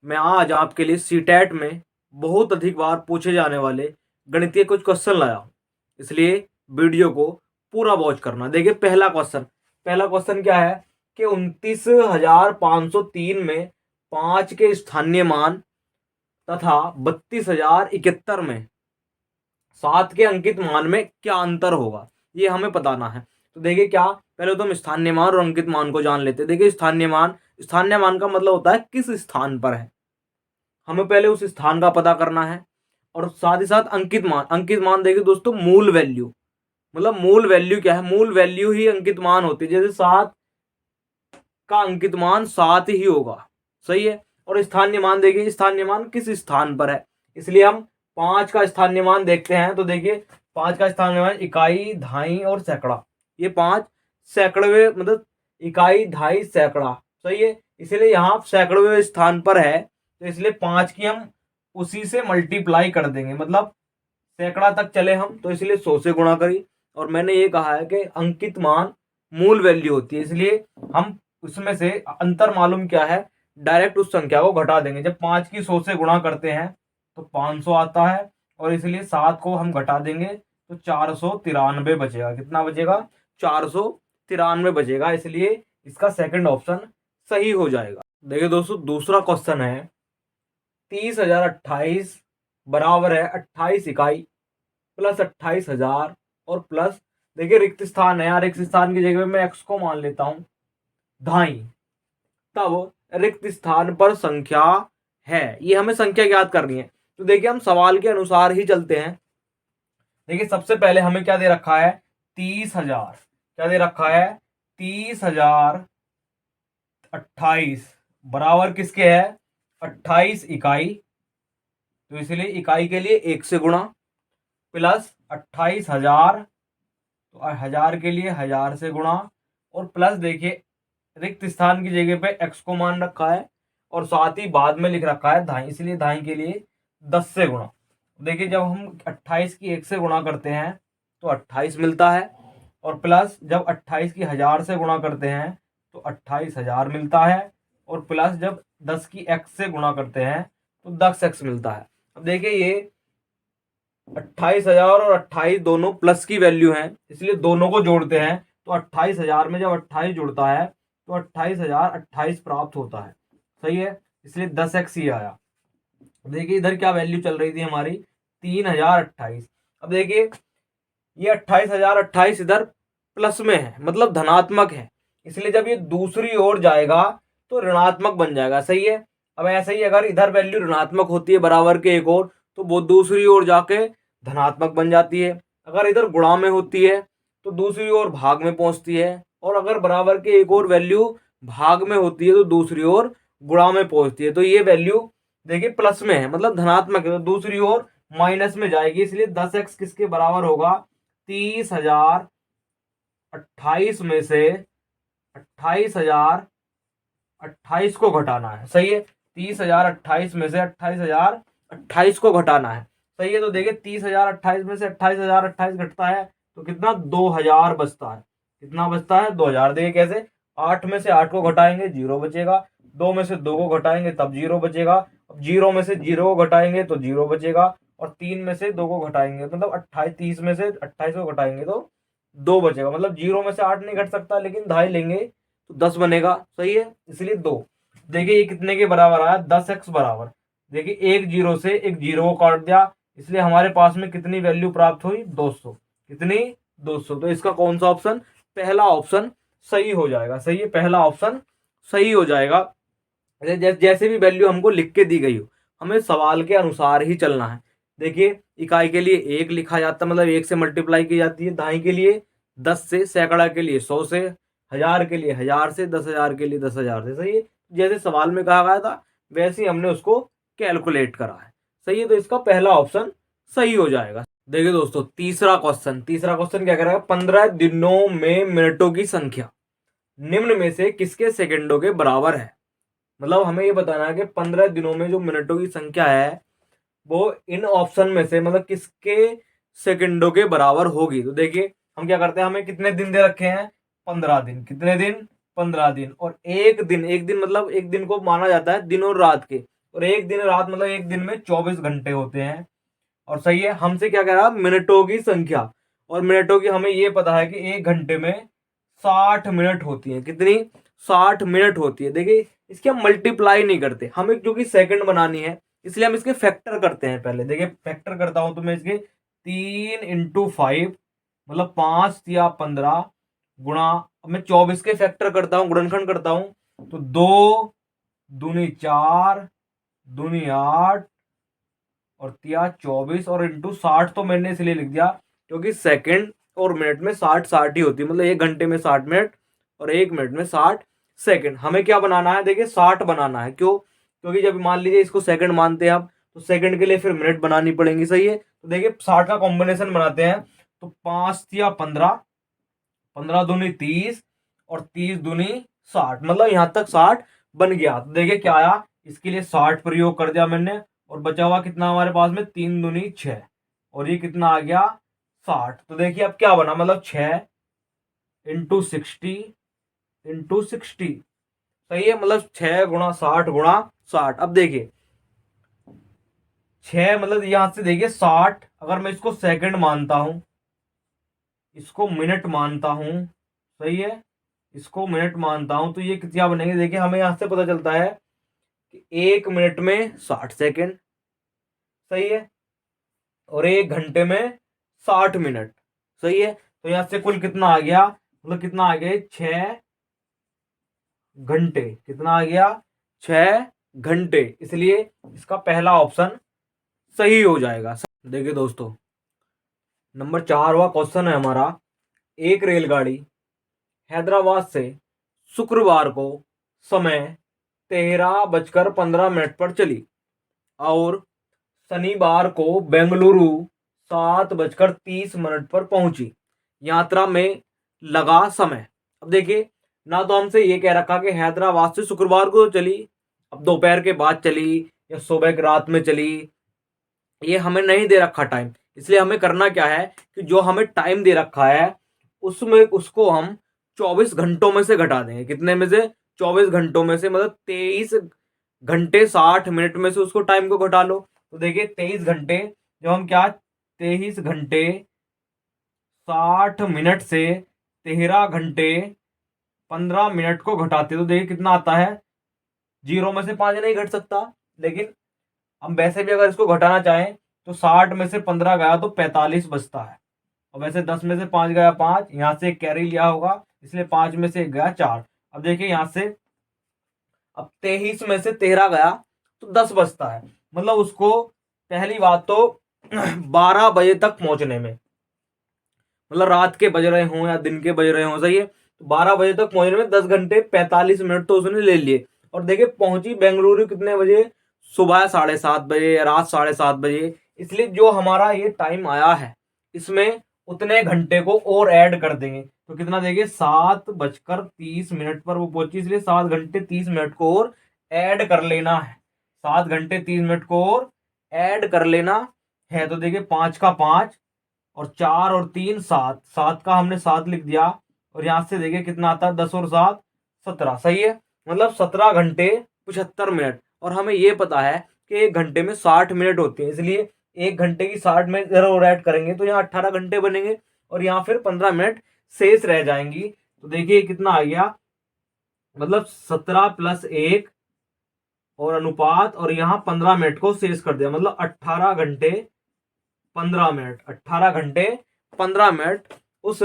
मैं आज आपके लिए सीटेट में बहुत अधिक बार पूछे जाने वाले गणितीय कुछ क्वेश्चन लाया हूँ, इसलिए वीडियो को पूरा वॉच करना। देखिए पहला क्वेश्चन क्या है कि 29,503 में 5 के स्थानीय मान तथा 32,071 में 7 के अंकित मान में क्या अंतर होगा, ये हमें बताना है। तो देखिए क्या, पहले तो हम स्थानीय मान और अंकित मान को जान लेते हैं। देखिए स्थानीय मान का मतलब होता है किस स्थान पर है, हमें पहले उस स्थान का पता करना है। और साथ ही साथ अंकित मान देखिए दोस्तों, मूल वैल्यू, मतलब मूल वैल्यू क्या है, मूल वैल्यू ही अंकित मान होती है। जैसे 7 का अंकित मान 7 ही होगा, सही है। और स्थानीय मान देखिए, स्थानीय मान किस स्थान पर है, इसलिए हम 5 का स्थानीय मान देखते हैं। तो देखिए 5 का स्थानीय मान इकाई, दहाई और सैकड़ा, ये 5 सैकड़वे मतलब इकाई, दहाई, सैकड़ा, सही है। इसलिए यहाँ सैकड़वे स्थान पर है, तो इसलिए 5 की हम उसी से मल्टीप्लाई कर देंगे, मतलब सैकड़ा तक चले हम, तो इसलिए 100 से गुणा करी। और मैंने ये कहा है कि अंकित मान मूल वैल्यू होती है, इसलिए हम उसमें से अंतर मालूम क्या है, डायरेक्ट उस संख्या को घटा देंगे। जब 5 की 100 से गुणा करते हैं तो 500 आता है, और इसलिए 7 को हम घटा देंगे तो 493 बचेगा। कितना बचेगा? 493 बचेगा, इसलिए इसका सेकंड ऑप्शन सही हो जाएगा। देखिए दोस्तों, दूसरा क्वेश्चन है 30,028 बराबर है 28 इकाई प्लस 28,000 और प्लस, देखिए रिक्त स्थान है, रिक्त स्थान की जगह में एक्स को मान लेता हूं धाई, तब रिक्त स्थान पर संख्या है, ये हमें संख्या याद करनी है। तो देखिए हम सवाल के अनुसार ही चलते हैं। देखिए सबसे पहले हमें क्या दे रखा है, 30,000, क्या दे रखा है, 30,028 बराबर किसके है, 28 इकाई, तो इसलिए इकाई के लिए 1 से गुणा, प्लस 28,000, तो 1000 के लिए 1000 से गुणा, और प्लस देखिए रिक्त स्थान की जगह पे x को मान रखा है, और साथ ही बाद में लिख रखा है धाई, इसलिए धाई के लिए 10 से गुणा। देखिए जब हम 28 की 1 से गुणा करते हैं तो 28 मिलता है, और प्लस जब 28 की 1000 से गुणा करते हैं तो 28,000 मिलता है, और प्लस जब 10 की x से गुणा करते हैं तो 10x मिलता है। अब देखिए ये 28,000 और 28 दोनों प्लस की वैल्यू हैं, इसलिए दोनों को जोड़ते हैं तो 28,000 में जब 28 जुड़ता है तो 28,028 प्राप्त होता है, सही है, इसलिए 10x ही आया। देखिए इधर क्या वैल्यू चल रही थी हमारी, 3,028। अब देखिए ये 28,028 इधर प्लस में है, मतलब धनात्मक है, इसलिए जब ये दूसरी ओर जाएगा तो ऋणात्मक बन जाएगा, सही है। अब ऐसे ही अगर इधर वैल्यू ऋणात्मक होती है बराबर के एक और, तो वो दूसरी ओर जाके धनात्मक बन जाती है। अगर इधर गुणा में होती है तो दूसरी ओर भाग में पहुंचती है, और अगर बराबर के एक और वैल्यू भाग में होती है तो दूसरी ओर गुणा में पहुंचती है। तो ये वैल्यू देखिए प्लस में है, मतलब धनात्मक है, तो दूसरी ओर माइनस में जाएगी, इसलिए 10x किसके बराबर होगा, 30,028 में से 28,028 को घटाना है, सही है। 30,028 में से 28,028 को घटाना है, सही है। तो देखिए 30,028 में से 28,028 घटता है तो कितना, 2,000 बचता है। कितना बचता है, 2,000। देखिए कैसे, 8 में से 8 को घटाएंगे 0 बचेगा, 2 में से 2 को घटाएंगे तब 0 बचेगा, अब 0 में से 0 को घटाएंगे तो 0 बचेगा, और 3 में से 2 को घटाएंगे मतलब 28, 30 में से 28 को घटाएंगे तो 2 बचेगा, मतलब 0 में से 8 नहीं घट सकता, लेकिन धाई लेंगे तो 10 बनेगा, सही है, इसलिए 2। देखिए ये कितने के बराबर आया, 10x बराबर, देखिए एक जीरो से एक जीरो को काट दिया, इसलिए हमारे पास में कितनी वैल्यू प्राप्त हुई, 200। कितनी, 200। तो इसका कौन सा ऑप्शन, पहला ऑप्शन सही हो जाएगा, सही है, पहला ऑप्शन सही हो जाएगा। जैसे भी वैल्यू हमको लिख के दी गई हो, हमें सवाल के अनुसार ही चलना है। देखिए इकाई के लिए 1 लिखा जाता है, मतलब 1 से मल्टीप्लाई की जाती है, दाई के लिए 10 से, सैकड़ा के लिए 100 से, 1000 के लिए 1000 से, 10,000 के लिए 10,000 से, सही है। जैसे सवाल में कहा गया था वैसे ही हमने उसको कैलकुलेट करा है, सही है। तो इसका पहला ऑप्शन सही हो जाएगा। देखिए दोस्तों तीसरा क्वेश्चन क्या करेगा, 15 दिनों में मिनटों की संख्या निम्न में से किसके सेकंडों के बराबर है। मतलब हमें ये बताना है कि 15 दिनों में जो मिनटों की संख्या है वो इन ऑप्शन में से मतलब किसके सेकंडों के बराबर होगी। तो देखिए हम क्या करते हैं, हमें कितने दिन दे रखे हैं, 15 दिन। कितने दिन, 15 दिन। और एक दिन मतलब एक दिन को माना जाता है दिन और रात के, और एक दिन रात मतलब एक दिन में 24 घंटे होते हैं। और सही है, हमसे क्या कह रहा है, मिनटों की संख्या। और मिनटों की हमें ये पता है कि एक घंटे में 60 मिनट होती है। कितनी? 60 मिनट होती है। देखिए इसकी हम मल्टीप्लाई नहीं करते, हमें क्योंकि सेकंड बनानी है इसलिए हम इसके फैक्टर करते हैं पहले। देखिए फैक्टर करता हूं तो मैं इसके 3 × 5 मतलब 5 या 15 गुणा, अब मैं 24 के फैक्टर करता हूँ, गुणनखंड करता हूं तो 2 दूनी 4 दूनी 8 और तिया 24 और इंटू 60 तो मैंने इसलिए लिख दिया क्योंकि सेकंड और मिनट में 60 ही होती है, मतलब एक घंटे में 60 मिनट और एक मिनट में 60 सेकंड। हमें क्या बनाना है, देखिए 60 बनाना है। क्यों? क्योंकि जब मान लीजिए इसको सेकंड मानते हैं आप तो सेकंड के लिए फिर मिनट बनानी पड़ेंगी। सही है, तो देखिए 60 का कॉम्बिनेशन बनाते हैं तो 5 या 15, 15 दूनी 30 और 30 दूनी 60, मतलब यहां तक 60 बन गया। तो देखिए क्या आया, इसके लिए 60 प्रयोग कर दिया मैंने और बचा हुआ कितना हमारे पास में, 3 दूनी 6 और ये कितना आ गया 60। तो देखिए अब क्या बना, मतलब 6 × 60 × 60। सही है, मतलब 6 × 60 × 60। अब देखिए 6 मतलब यहां से देखिए 60, अगर मैं इसको सेकंड मानता हूं, इसको मिनट मानता हूं, सही है, इसको मिनट मानता हूं तो ये कितना बनेंगे। देखिए हमें यहां से पता चलता है कि एक मिनट में 60 सेकंड, सही है, और एक घंटे में 60 मिनट, सही है। तो यहां से कुल कितना आ गया, मतलब कितना आ गया, 6 घंटे। कितना आ गया, 6 घंटे। इसलिए इसका पहला ऑप्शन सही हो जाएगा। देखिए दोस्तों, नंबर 4वां क्वेश्चन है हमारा, एक रेलगाड़ी हैदराबाद से शुक्रवार को समय 13:15 पर चली और शनिवार को बेंगलुरु 7:30 पर पहुंची। यात्रा में लगा समय। अब देखिए, ना तो हमसे ये कह रखा कि हैदराबाद से शुक्रवार को तो चली, अब दोपहर के बाद चली या सुबह की रात में चली, ये हमें नहीं दे रखा टाइम। इसलिए हमें करना क्या है कि जो हमें टाइम दे रखा है उसमें उसको हम 24 घंटों में से घटा देंगे। कितने में से? 24 घंटों में से, मतलब 23 घंटे 60 मिनट में से उसको टाइम को घटा लो। तो देखिए 23 घंटे, जब हम क्या, 23 घंटे 60 मिनट से 13 घंटे 15 मिनट को घटाते तो देखिए कितना आता है। जीरो में से 5 नहीं घट सकता, लेकिन हम वैसे भी अगर इसको घटाना चाहें तो 60 में से 15 गया तो 45 बचता है। और वैसे 10 में से 5 गया 5, यहां से एक कैरी लिया होगा इसलिए 5 में से 1 गया 4। अब देखिए यहां से, अब 23 में से 13 गया तो 10 बचता है। मतलब उसको पहली बात तो 12 बजे तक पहुंचने में, मतलब रात के बज रहे हों या दिन के बज रहे हों, सही है, तो 12 बजे तक पहुंचने में 10 घंटे 45 मिनट तो उसने ले लिए। और देखिए पहुंची बेंगलुरु कितने बजे, सुबह 7:30 बजे या रात 7:30 बजे। इसलिए जो हमारा ये टाइम आया है इसमें उतने घंटे को और ऐड कर देंगे तो कितना देंगे, 7:30 पर वो पहुंची, इसलिए 7 घंटे 30 मिनट को और ऐड कर लेना है। 7 घंटे 30 मिनट को और ऐड कर लेना है। तो देखिए 5 का 5 और 4 और 3 7, 7 का हमने 7 लिख दिया और यहां से देखिए कितना आता है, 10 और 7 17, सही है, मतलब 17 घंटे 75 मिनट। और हमें यह पता है कि एक घंटे में 60 मिनट होती है, इसलिए एक घंटे की 60 मिनट जरूर ऐड करेंगे तो यहाँ 18 घंटे बनेंगे और यहाँ फिर 15 मिनट शेष रह जाएंगी। तो देखिए कितना आ गया, मतलब 17 + 1 और अनुपात और यहाँ 15 मिनट को शेष कर दिया, मतलब 18 घंटे 15 मिनट। 18 घंटे 15 मिनट उस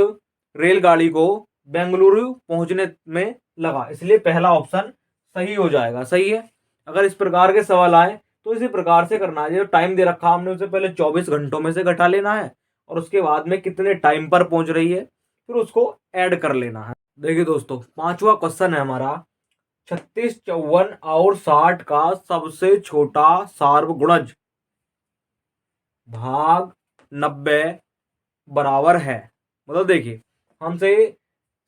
रेलगाड़ी को बेंगलुरु पहुंचने में लगा, इसलिए पहला ऑप्शन सही हो जाएगा। सही है, अगर इस प्रकार के सवाल आए तो इसी प्रकार से करना है। जो टाइम दे रखा हमने उसे पहले 24 घंटों में से घटा लेना है और उसके बाद में कितने टाइम पर पहुंच रही है फिर उसको ऐड कर लेना है। देखिए दोस्तों, 5वां क्वेश्चन है हमारा, 36 54 और 60 का सबसे छोटा सार्वगुणज भाग 90 बराबर है। मतलब देखिए हमसे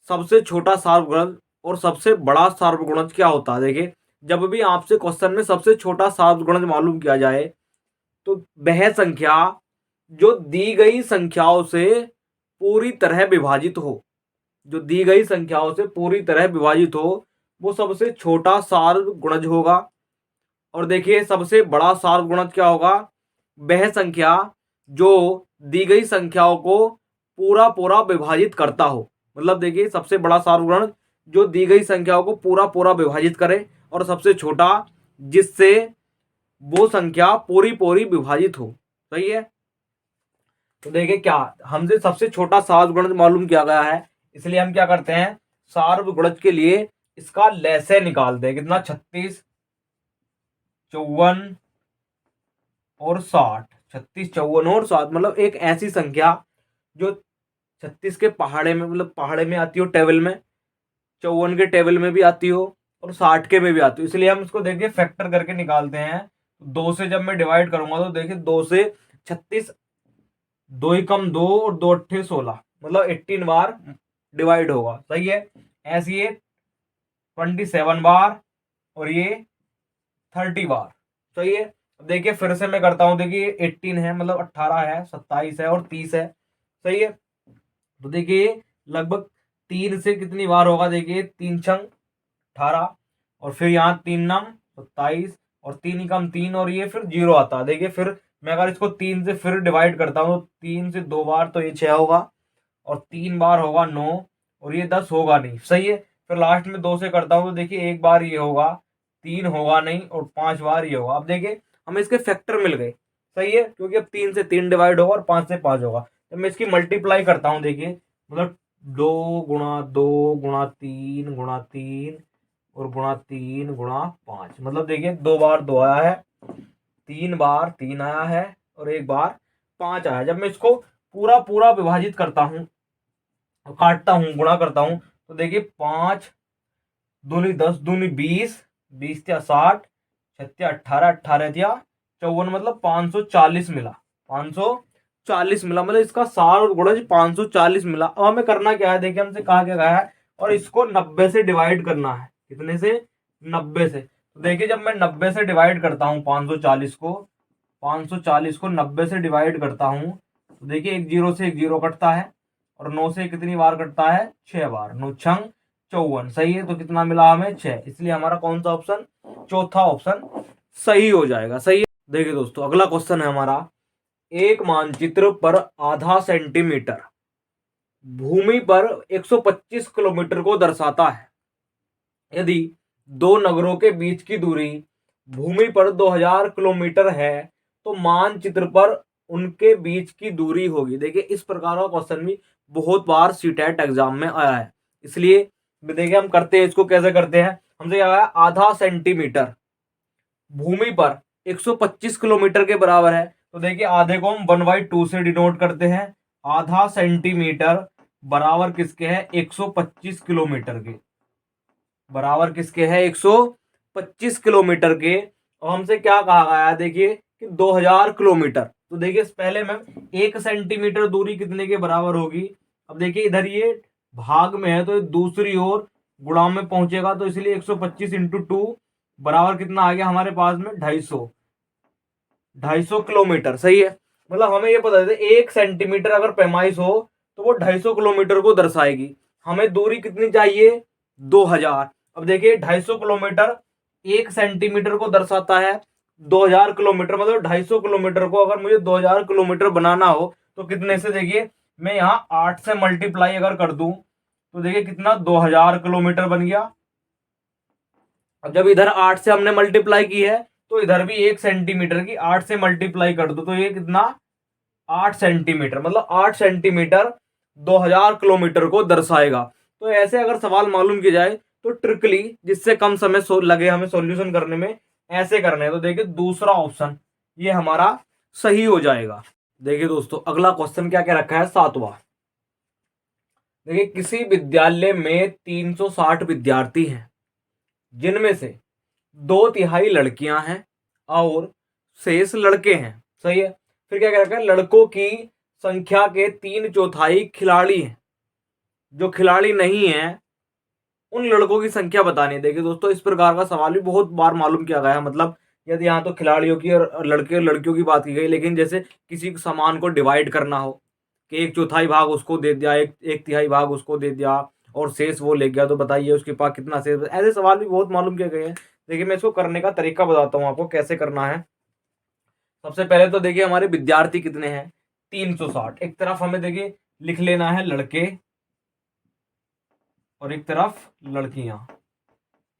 सबसे छोटा सार्वगुणज और सबसे बड़ा सार्वगुणज क्या होता है। देखिए जब भी आपसे क्वेश्चन में सबसे छोटा सार्वगुणज मालूम किया जाए तो वह संख्या जो दी गई संख्याओं से पूरी तरह विभाजित हो, जो दी गई संख्याओं से पूरी तरह विभाजित हो वो सबसे छोटा सार्वगुणज होगा। और देखिए सबसे बड़ा सार्वगुणज क्या होगा, वह संख्या जो दी गई संख्याओं को पूरा पूरा विभाजित करता हो। मतलब देखिए सबसे बड़ा सार्वगुणज जो दी गई संख्याओं को पूरा पूरा विभाजित करे, और सबसे छोटा जिससे वो संख्या पूरी पूरी विभाजित हो। सही है। तो देखिए क्या हमसे सबसे छोटा सार्वगुणज मालूम किया गया है, इसलिए हम क्या करते हैं, सार्वगुणज के लिए इसका लसागु निकालते हैं। कितना, 36, 54 और 60। 36, 54 और 60 मतलब एक ऐसी संख्या जो 36 के पहाड़े में, मतलब पहाड़े में आती हो टेबल में, 54 के टेबल में भी आती हो, और 60 के में भी आती हो। इसलिए हम इसको देखिए फैक्टर करके निकालते हैं। 2 से जब मैं डिवाइड करूंगा तो देखिए 2 से 36, 2 ही कम 2 और 2 अट्ठे 16, मतलब 18 बार डिवाइड होगा। सही है। ऐसे ये 27 बार और ये 30 बार। सही है। अब देखिए फिर से मैं करता हूं, देखिए 18 है, मतलब 18 है, 27 है और 30 है। सही है। तो देखिए लगभग 3 से कितनी बार होगा, देखिए 3 छंग 18, और फिर यहाँ 3 नम 27, और 3 एकम 3, और ये फिर 0 आता है। देखिए फिर मैं अगर इसको 3 से फिर डिवाइड करता हूँ तो 3 से 2 बार तो ये 6 होगा, और 3 बार होगा 9, और ये 10 होगा नहीं। सही है। फिर लास्ट में 2 से करता हूँ तो देखिए 1 बार ये होगा, 3 होगा नहीं, और 5 बार ये होगा। अब देखिए हमें इसके फैक्टर मिल गए। सही है, क्योंकि अब 3 से 3 डिवाइड होगा और 5 से 5 होगा। तो मैं इसकी मल्टीप्लाई करता हूँ, देखिए मतलब 2 गुणा 2 गुणा 3 गुणा 3 और गुणा 3 गुणा 5, मतलब देखिए 2 बार 2 आया है, 3 बार 3 आया है, और 1 बार 5 आया है। जब मैं इसको पूरा पूरा विभाजित करता हूँ, काटता हूँ, गुणा करता हूँ, तो देखिए 5 दूनी 10, दूनी 20, 20 या 60, 6 18, 18 या 54, मतलब 540 मिला। 540 मिला, मतलब इसका सार और गुणज 540 मिला। अब हमें करना क्या है, देखिए हमसे कहा क्या गया है, और इसको 90 से डिवाइड करना है। कितने से, 90 से। तो देखिए जब मैं 90 से डिवाइड करता हूँ 540 को, 540 को 90 से डिवाइड करता हूँ, तो देखिए एक जीरो से एक जीरो कटता है, और 9 से कितनी बार कटता है, 6 बार, 9 छंग 54। सही है। तो कितना मिला हमें, 6। इसलिए हमारा कौन सा ऑप्शन, चौथा ऑप्शन सही हो जाएगा। सही है। देखिए दोस्तों अगला क्वेश्चन है हमारा, एक मानचित्र पर आधा सेंटीमीटर भूमि पर 125 किलोमीटर को दर्शाता है। यदि दो नगरों के बीच की दूरी भूमि पर 2000 किलोमीटर है तो मानचित्र पर उनके बीच की दूरी होगी। देखिए इस प्रकार का क्वेश्चन भी बहुत बार सीटेट एग्जाम में आया है, इसलिए देखिए हम करते हैं, इसको कैसे करते हैं, हमसे क्या आया, आधा सेंटीमीटर भूमि पर 125 किलोमीटर के बराबर है। तो देखिए आधे को हम 1/2 से डिनोट करते हैं। आधा सेंटीमीटर बराबर किसके है, 125 किलोमीटर के, बराबर किसके है, 125 किलोमीटर के। और हमसे क्या कहा गया है, देखिए कि 2000 किलोमीटर। तो देखिए पहले में 1 सेंटीमीटर दूरी कितने के बराबर होगी। अब देखिए इधर ये भाग में है तो दूसरी ओर गुणा में पहुंचेगा, तो इसलिए 125 इंटू 2 बराबर कितना आ गया हमारे पास में, 250 किलोमीटर। सही है। मतलब हमें ये पता है 1 सेंटीमीटर अगर पैमाइश हो तो वो 250 किलोमीटर को दर्शाएगी। हमें दूरी कितनी चाहिए, 2000। अब देखिए 250 किलोमीटर 1 सेंटीमीटर को दर्शाता है, 2000 किलोमीटर मतलब 250 किलोमीटर को अगर मुझे 2000 किलोमीटर बनाना हो तो कितने से, देखिए मैं यहाँ 8 से मल्टीप्लाई अगर कर दूं तो देखिए कितना, 2000 किलोमीटर बन गया। अब जब इधर 8 से हमने मल्टीप्लाई की है तो इधर भी 1 सेंटीमीटर की 8 से मल्टीप्लाई कर दो तो ये कितना, 8 सेंटीमीटर, मतलब 8 सेंटीमीटर 2000 किलोमीटर को दर्शाएगा। तो ऐसे अगर सवाल मालूम किया जाए तो ट्रिकली, जिससे कम समय लगे हमें सॉल्यूशन करने में, ऐसे करने हैं। तो देखिए दूसरा ऑप्शन ये हमारा सही हो जाएगा। देखिए दोस्तों अगला क्वेश्चन क्या क्या रखा है, 7वां। देखिए किसी विद्यालय में 360 विद्यार्थी हैं, जिनमें से 2/3 लड़कियां हैं और शेष लड़के हैं। सही है। फिर क्या रखा है, लड़कों की संख्या के 3/4 खिलाड़ी हैं, जो खिलाड़ी नहीं है उन लड़कों की संख्या बतानी है। देखिए दोस्तों इस प्रकार का सवाल भी बहुत बार मालूम किया गया है। मतलब यदि यहाँ तो खिलाड़ियों की और लड़के और लड़कियों की बात की गई, लेकिन जैसे किसी सामान को डिवाइड करना हो कि 1/4 भाग उसको दे दिया, एक तिहाई भाग उसको दे दिया और शेष वो ले गया, तो बताइए उसके पास कितना शेष। ऐसे सवाल भी बहुत मालूम किए गए हैं। देखिए मैं इसको करने का तरीका बताता हूँ आपको कैसे करना है। सबसे पहले तो देखिए हमारे विद्यार्थी कितने हैं, 360। एक तरफ हमें देखिए लिख लेना है लड़के और एक तरफ लड़कियां,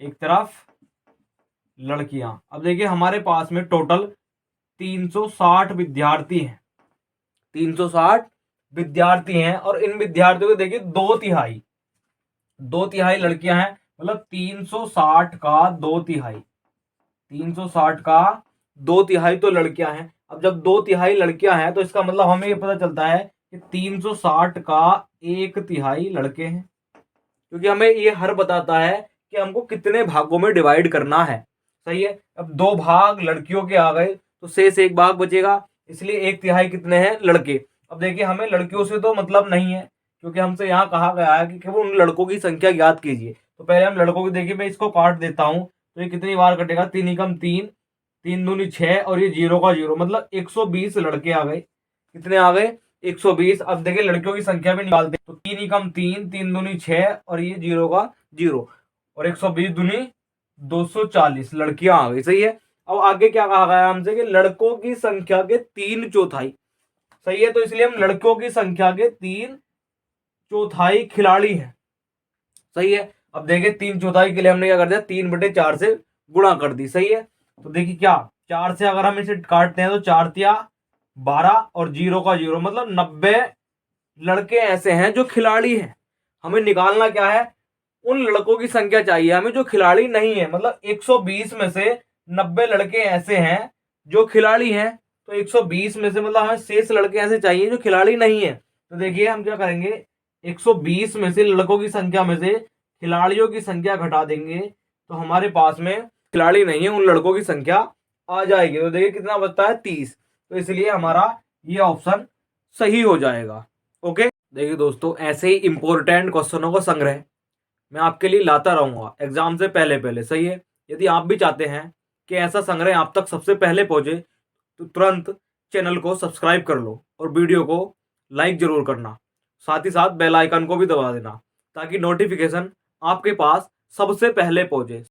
एक तरफ लड़कियां। अब देखिए हमारे पास में टोटल 360 विद्यार्थी हैं, 360 विद्यार्थी हैं और इन विद्यार्थियों को देखिए 2/3, 2/3 लड़कियां हैं, मतलब 360 का 2/3, 360 का 2/3 तो लड़कियां हैं। अब जब 2/3 लड़कियां हैं तो इसका मतलब हमें ये पता चलता है कि 360 का 1/3 लड़के हैं, क्योंकि हमें ये हर बताता है कि हमको कितने भागों में डिवाइड करना है। सही है। अब 2 भाग लड़कियों के आ गए तो शेष 1 भाग बचेगा, इसलिए 1/3 कितने हैं, लड़के। अब देखिए हमें लड़कियों से तो मतलब नहीं है, क्योंकि हमसे यहाँ कहा गया है कि केवल उन लड़कों की संख्या ज्ञात कीजिए। तो पहले हम लड़कों की, देखिए मैं इसको काट देता हूँ तो ये कितनी बार कटेगा, 3 एकम 3, 3 दूनी 6 और ये 0 का 0, मतलब 120 लड़के आ गए। कितने आ गए, 120। अब देखिए लड़कियों की संख्या भी निकालते हैं, तो 3 एकम 3, 3 दूनी 6 और ये 0 का 0 और 120 दूनी 240 लड़कियां आ गई। सही है। अब आगे क्या कहा गया हमसे कि लड़कों की संख्या के 3/4। सही है। तो इसलिए हम लड़कों की संख्या के 3/4 खिलाड़ी हैं। सही है। अब देखिए 3/4 के लिए हमने क्या कर दिया, 3/4 से गुणा कर दी। सही है। तो देखिए क्या, 4 से अगर हम इसे काटते हैं तो 4 तिया 12 और 0 का 0, मतलब 90 लड़के ऐसे हैं जो खिलाड़ी हैं। हमें निकालना क्या है, उन लड़कों की संख्या चाहिए हमें जो खिलाड़ी नहीं है। मतलब 120 में से 90 लड़के ऐसे हैं जो खिलाड़ी हैं, तो 120 में से मतलब हमें शेष लड़के ऐसे चाहिए जो खिलाड़ी नहीं है। तो देखिए हम क्या करेंगे, 120 में से लड़कों की संख्या में से खिलाड़ियों की संख्या घटा देंगे, तो हमारे पास में खिलाड़ी नहीं है उन लड़कों की संख्या आ जाएगी। तो देखिए कितना बचता है, 30। तो इसलिए हमारा ये ऑप्शन सही हो जाएगा। ओके। देखिए दोस्तों, ऐसे ही इंपॉर्टेंट क्वेश्चनों का संग्रह मैं आपके लिए लाता रहूंगा एग्जाम से पहले पहले। सही है। यदि आप भी चाहते हैं कि ऐसा संग्रह आप तक सबसे पहले पहुंचे तो तुरंत चैनल को सब्सक्राइब कर लो और वीडियो को लाइक जरूर करना, साथ ही साथ बेल आइकन को भी दबा देना ताकि नोटिफिकेशन आपके पास सबसे पहले पहुंचे।